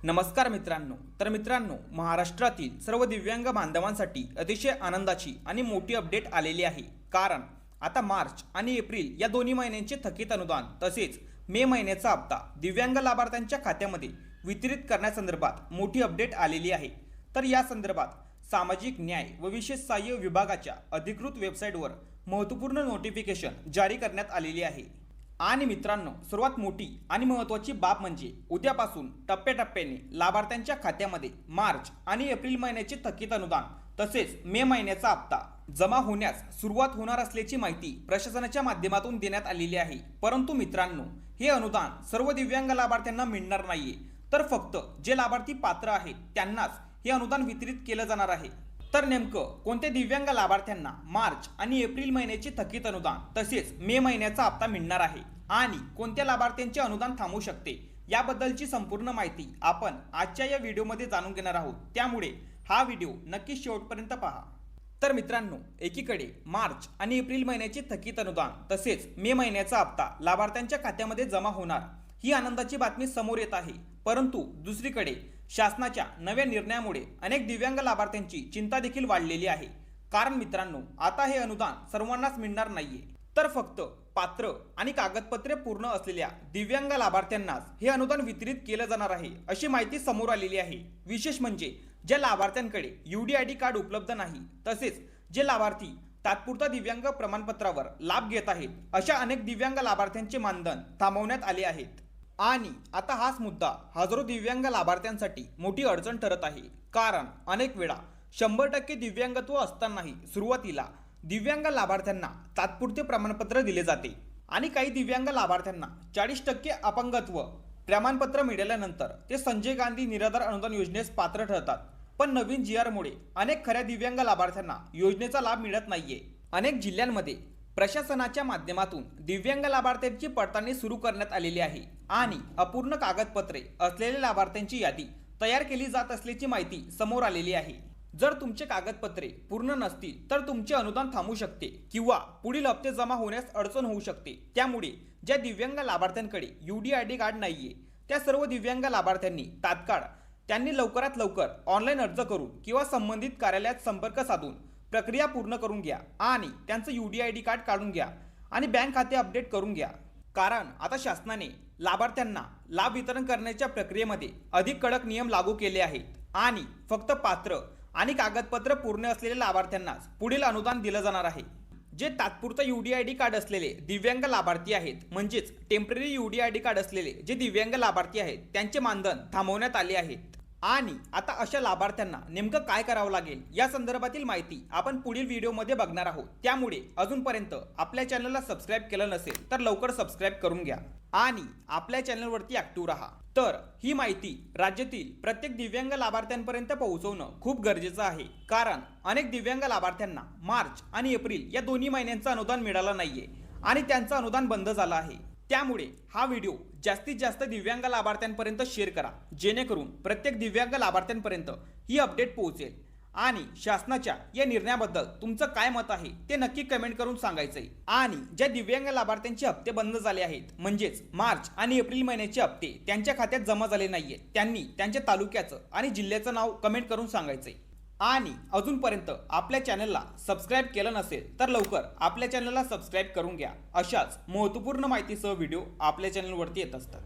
नमस्कार मित्रांनो, महाराष्ट्रातील सर्व दिव्यांग बांधवांसाठी अतिशय आनंदाची आणि मोठी अपडेट आलेली आहे। कारण आता मार्च आणि एप्रिल या दोन्ही महिन्यांचे थकीत अनुदान तसेच मे महिन्याचा हप्ता दिव्यांग लाभार्थ्यांच्या खात्यामध्ये वितरित करण्यासंदर्भात मोठी अपडेट आलेली आहे। तर या संदर्भात सामाजिक न्याय व विशेष सहाय्य विभागाच्या अधिकृत वेबसाईटवर महत्त्वपूर्ण नोटिफिकेशन जारी करण्यात आलेली आहे। आणि मित्रांनो, सर्वात मोठी आणि महत्त्वाची बाब म्हणजे उद्यापासून टप्प्याटप्प्याने लाभार्थ्यांच्या खात्यामध्ये मार्च आणि एप्रिल महिन्याचे थकीत अनुदान तसेच मे महिन्याचा हप्ता जमा होण्यास सुरुवात होणार असल्याची माहिती प्रशासनाच्या माध्यमातून देण्यात आलेली आहे। परंतु मित्रांनो, हे अनुदान सर्व दिव्यांग लाभार्थ्यांना मिळणार नाहीये, तर फक्त जे लाभार्थी पात्र आहेत त्यांनाच हे अनुदान वितरित केलं जाणार आहे। तर नेमकं कोणत्या दिव्यांग लाभार्थ्यांना मार्च आणि एप्रिल महिन्याचे थकीत अनुदान तसेच मे महिन्याचा हप्ता मिळणार आहे आणि कोणत्या लाभार्थ्यांचे अनुदान थांबू शकते याबद्दलची संपूर्ण माहिती आपण आजच्या या व्हिडिओमध्ये जाणून घेणार आहोत। त्यामुळे हा व्हिडिओ नक्की शेवटपर्यंत पहा। तर मित्रांनो, एकीकडे मार्च आणि एप्रिल महिन्याचे थकीत अनुदान तसेच मे महिन्याचा हप्ता लाभार्थ्यांच्या खात्यामध्ये जमा होणार ही आनंदाची बातमी समोर येत आहे। परंतु दुसरीकडे शासनाच्या नव्या निर्णयामुळे अनेक दिव्यांग लाभार्थ्यांची चिंता देखील वाढलेली आहे। कारण मित्रांनो, आता हे अनुदान सर्वांनाच मिळणार नाहीये, तर फक्त पात्र आणि कागदपत्रे पूर्ण असलेल्या दिव्यांग लाभार्थ्यांनाच हे अनुदान वितरित केलं जाणार आहे अशी माहिती समोर आलेली आहे। विशेष म्हणजे ज्या लाभार्थ्यांकडे UDID कार्ड उपलब्ध नाही तसेच जे लाभार्थी तात्पुरता दिव्यांग प्रमाणपत्रावर लाभ घेत आहेत अशा अनेक दिव्यांग लाभार्थ्यांचे मानधन थांबवण्यात आले आहेत। आणि आता हाच मुद्दा हजारो दिव्यांग लाभार्थ्यांसाठी मोठी अडचण ठरत आहे। कारण अनेक वेळा 100% दिव्यांगत्व असतानाही सुरुवातीला दिव्यांग लाभार्थ्यांना तात्पुरते प्रमाणपत्र दिले जाते आणि काही दिव्यांग लाभार्थ्यांना 40% अपंगत्व प्रमाणपत्र मिळाल्यानंतर ते संजय गांधी निराधार अनुदान योजनेस पात्र ठरतात। पण नवीन GR मुळे अनेक खऱ्या दिव्यांग लाभार्थ्यांना योजनेचा लाभ मिळत नाहीये। अनेक जिल्ह्यांमध्ये प्रशासनाच्या माध्यमातून दिव्यांग लाभार्थ्यांची पडताळणी सुरू करण्यात आलेली आहे आणि अपूर्ण कागदपत्रे असलेल्या लाभार्थ्यांची यादी तयार केली जात असल्याची माहिती समोर आलेली आहे। जर तुमचे कागदपत्रे पूर्ण नसतील तर तुमचे अनुदान थांबू शकते किंवा पुढील हप्ते जमा होण्यास अडचण होऊ शकते। त्यामुळे ज्या दिव्यांग लाभार्थ्यांकडे UDID कार्ड नाहीये त्या सर्व दिव्यांग लाभार्थ्यांनी तात्काळ त्यांनी लवकरात लवकर ऑनलाईन अर्ज करून किंवा संबंधित कार्यालयात संपर्क साधून प्रक्रिया पूर्ण करून घ्या आणि त्यांचं UDID कार्ड काढून घ्या आणि बँक खाते अपडेट करून घ्या। कारण आता शासनाने लाभार्थ्यांना लाभ वितरण करण्याच्या प्रक्रियेमध्ये अधिक कडक नियम लागू केले आहेत आणि फक्त पात्र आणि कागदपत्र पूर्ण असलेल्या लाभार्थ्यांनाच पुढील अनुदान दिलं जाणार आहे। जे तात्पुरतं UDID कार्ड असलेले दिव्यांग लाभार्थी आहेत म्हणजेच टेम्पररी UDID कार्ड असलेले जे दिव्यांग लाभार्थी आहेत त्यांचे मानधन थांबवण्यात आले आहेत। आणि आता अशा लाभार्थ्यांना नेमकं काय करावं लागेल या संदर्भातील माहिती आपण पुढील व्हिडिओमध्ये बघणार आहोत। त्यामुळे अजूनपर्यंत आपल्या चॅनलला सबस्क्राईब केलं नसेल तर लवकर सबस्क्राईब करून घ्या आणि आपल्या चॅनलवरती ऍक्टिव्ह राहा। तर ही माहिती राज्यातील प्रत्येक दिव्यांग लाभार्थ्यांपर्यंत पोहोचवणं खूप गरजेचं आहे। कारण अनेक दिव्यांग लाभार्थ्यांना मार्च आणि एप्रिल या दोन्ही महिन्यांचं अनुदान मिळालं नाहीये आणि त्यांचं अनुदान बंद झालं आहे। त्यामुळे हा व्हिडिओ जास्तीत जास्त दिव्यांग लाभार्थ्यांपर्यंत शेअर करा, जेणेकरून प्रत्येक दिव्यांग लाभार्थ्यांपर्यंत ही अपडेट पोहोचेल। आणि शासनाच्या या निर्णयाबद्दल तुमचं काय मत आहे ते नक्की कमेंट करून सांगायचंय। आणि ज्या दिव्यांग लाभार्थ्यांचे हप्ते बंद झाले आहेत म्हणजेच मार्च आणि एप्रिल महिन्याचे हप्ते त्यांच्या खात्यात जमा झाले नाहीये त्यांनी त्यांच्या तालुक्याचं आणि जिल्ह्याचं नाव कमेंट करून सांगायचंय। आणि अजूनपर्यंत आपल्या चॅनलला सबस्क्राईब केलं नसेल तर लवकर आपल्या चॅनलला सबस्क्राईब करून घ्या। अशाच महत्त्वपूर्ण माहितीसह व्हिडिओ आपल्या चॅनलवरती येत असतात।